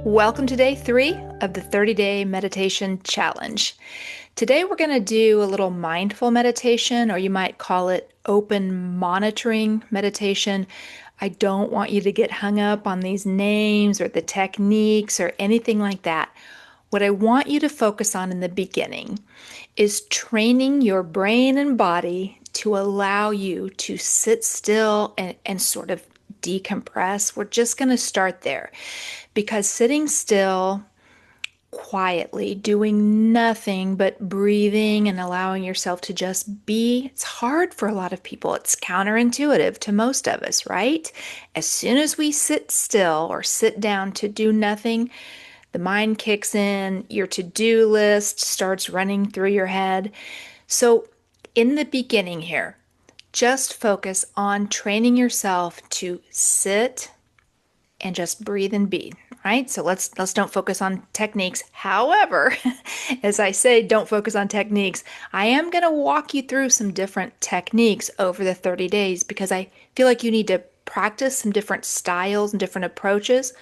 Welcome to day 3 of the 30-day meditation challenge. Today we're going to do a little mindful meditation, or you might call it open monitoring meditation. I don't want you to get hung up on these names or the techniques or anything like that. What I want you to focus on in the beginning is training your brain and body to allow you to sit still and sort of decompress. We're just going to start there because sitting still quietly, doing nothing but breathing and allowing yourself to just be, it's hard for a lot of people. It's counterintuitive to most of us, right? As soon as we sit still or sit down to do nothing, the mind kicks in, your to-do list starts running through your head. So, in the beginning here, just focus on training yourself to sit and just breathe and be, right? So let's don't focus on techniques. However, as I say, don't focus on techniques. I am going to walk you through some different techniques over the 30 days because I feel like you need to practice some different styles and different approaches.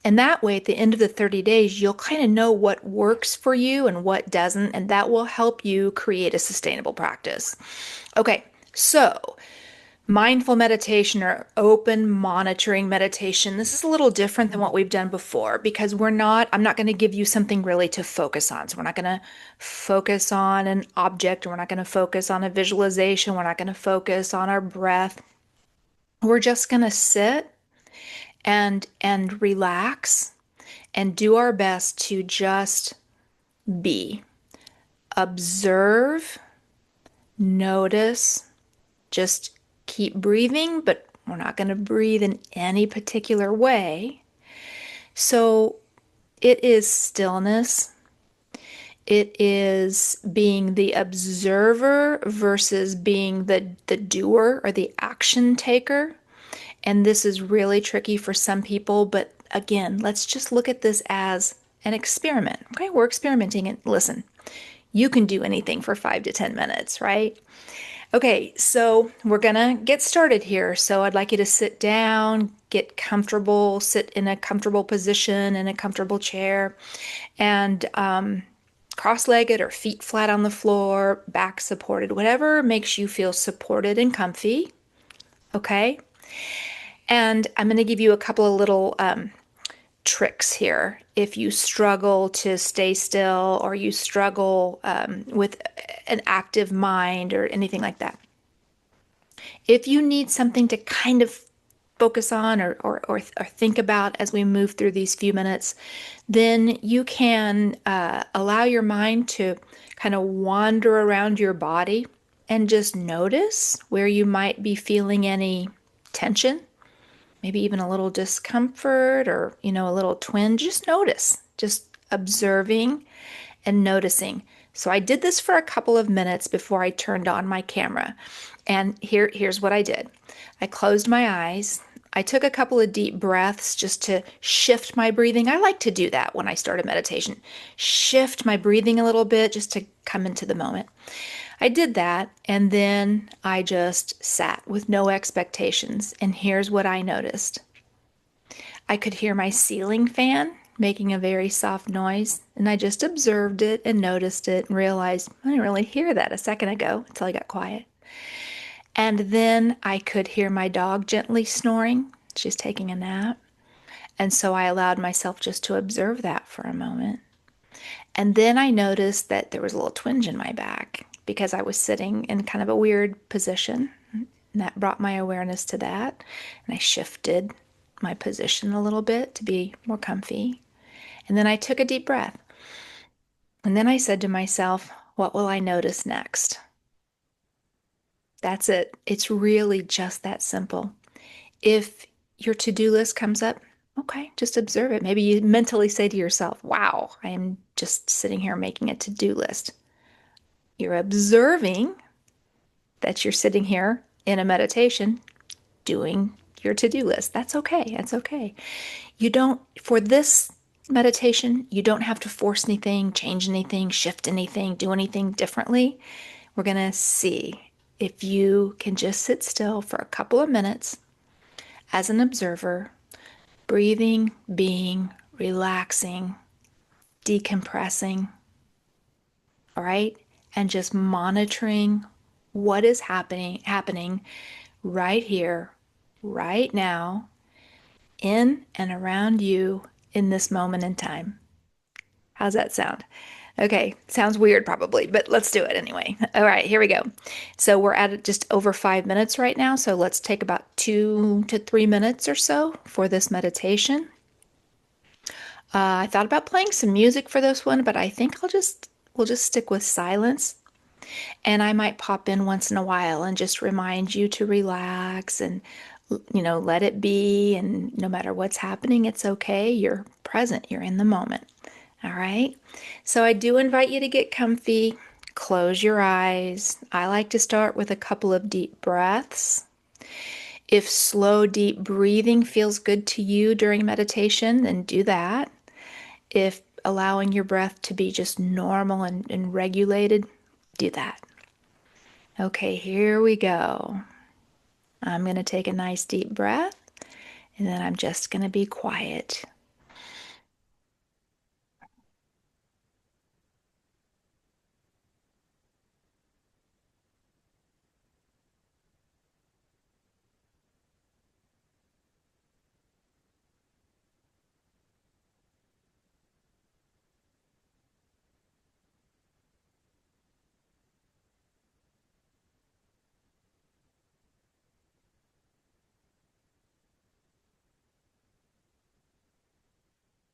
And that way, at the end of the 30 days, you'll kind of know what works for you and what doesn't, and that will help you create a sustainable practice. Okay, so mindful meditation or open monitoring meditation. This is a little different than what we've done before because I'm not going to give you something really to focus on. So we're not going to focus on an object, or we're not going to focus on a visualization. We're not going to focus on our breath. We're just going to sit and relax and do our best to just be. Observe, notice, just keep breathing, but we're not going to breathe in any particular way. So it is stillness. It is being the observer versus being the doer or the action taker. And this is really tricky for some people, but again, let's just look at this as an experiment. Okay, we're experimenting, and listen, you can do anything for 5 to 10 minutes, right? Okay, so we're gonna get started here. So I'd like you to sit down, get comfortable, sit in a comfortable position in a comfortable chair, and cross-legged or feet flat on the floor, back supported, whatever makes you feel supported and comfy. Okay, and I'm going to give you a couple of little tricks here. If you struggle to stay still, or you struggle with an active mind or anything like that. If you need something to kind of focus on or think about as we move through these few minutes, then you can allow your mind to kind of wander around your body and just notice where you might be feeling any tension, maybe even a little discomfort or, a little twinge. Just notice, just observing and noticing. So I did this for a couple of minutes before I turned on my camera. And here's what I did. I closed my eyes. I took a couple of deep breaths just to shift my breathing. I like to do that when I start a meditation. Shift my breathing a little bit just to come into the moment. I did that, and then I just sat with no expectations. And here's what I noticed. I could hear my ceiling fan making a very soft noise, and I just observed it and noticed it and realized I didn't really hear that a second ago until I got quiet. And then I could hear my dog gently snoring. She's taking a nap. And so I allowed myself just to observe that for a moment. And then I noticed that there was a little twinge in my back because I was sitting in kind of a weird position. And that brought my awareness to that. And I shifted my position a little bit to be more comfy. And then I took a deep breath. And then I said to myself, what will I notice next? That's it. It's really just that simple. If your to-do list comes up, okay, just observe it. Maybe you mentally say to yourself, wow, I am just sitting here making a to-do list. You're observing that you're sitting here in a meditation doing your to-do list. That's okay. That's okay. For this meditation, you don't have to force anything, change anything, shift anything, do anything differently. We're going to see if you can just sit still for a couple of minutes as an observer, breathing, being, relaxing, decompressing, all right? And just monitoring what is happening right here, right now, in and around you in this moment in time. How's that sound? Okay, sounds weird probably, but let's do it anyway. All right, here we go. So we're at just over 5 minutes right now, so let's take about 2 to 3 minutes or so for this meditation. I thought about playing some music for this one, but I think we'll just stick with silence. And I might pop in once in a while and just remind you to relax and, let it be. And no matter what's happening, it's okay. You're present, you're in the moment. All right. So I do invite you to get comfy. Close your eyes. I like to start with a couple of deep breaths. If slow, deep breathing feels good to you during meditation, then do that. If allowing your breath to be just normal and regulated, do that. Okay, here we go. I'm going to take a nice deep breath and then I'm just going to be quiet.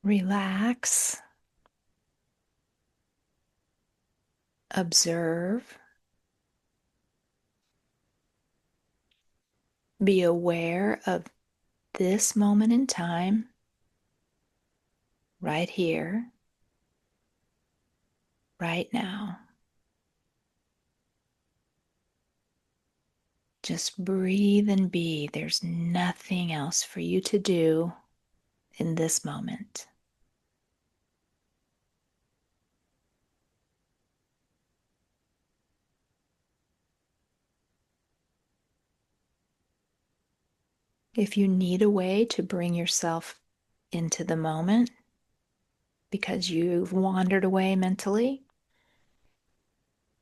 Relax, observe, be aware of this moment in time, right here, right now. Just breathe and be. There's nothing else for you to do in this moment. If you need a way to bring yourself into the moment because you've wandered away mentally,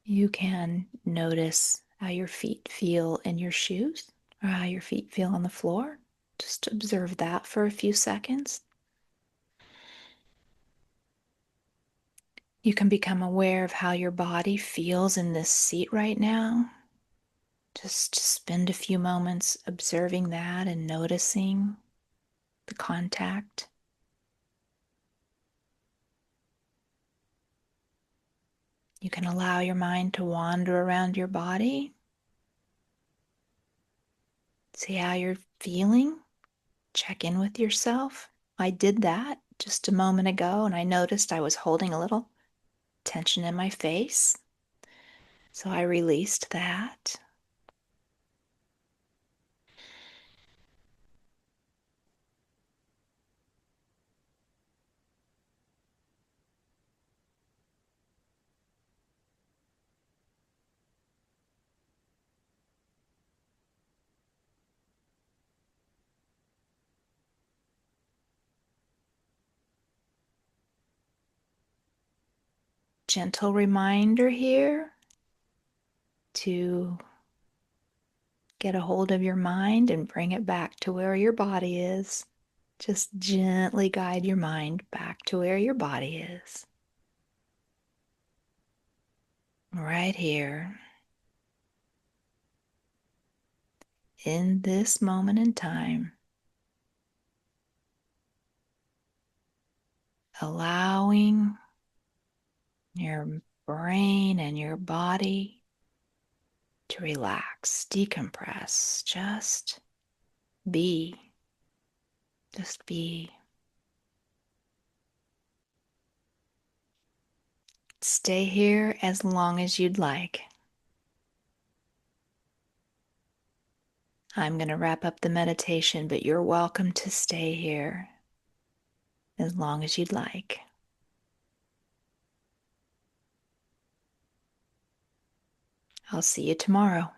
you can notice how your feet feel in your shoes or how your feet feel on the floor. Just observe that for a few seconds. You can become aware of how your body feels in this seat right now. Just spend a few moments observing that and noticing the contact. You can allow your mind to wander around your body. See how you're feeling. Check in with yourself. I did that just a moment ago and I noticed I was holding a little tension in my face. So I released that. Gentle reminder here to get a hold of your mind and bring it back to where your body is. Just gently guide your mind back to where your body is. Right here, in this moment in time, allowing your brain and your body to relax, decompress, just be. Just be. Stay here as long as you'd like. I'm going to wrap up the meditation, but you're welcome to stay here as long as you'd like. I'll see you tomorrow.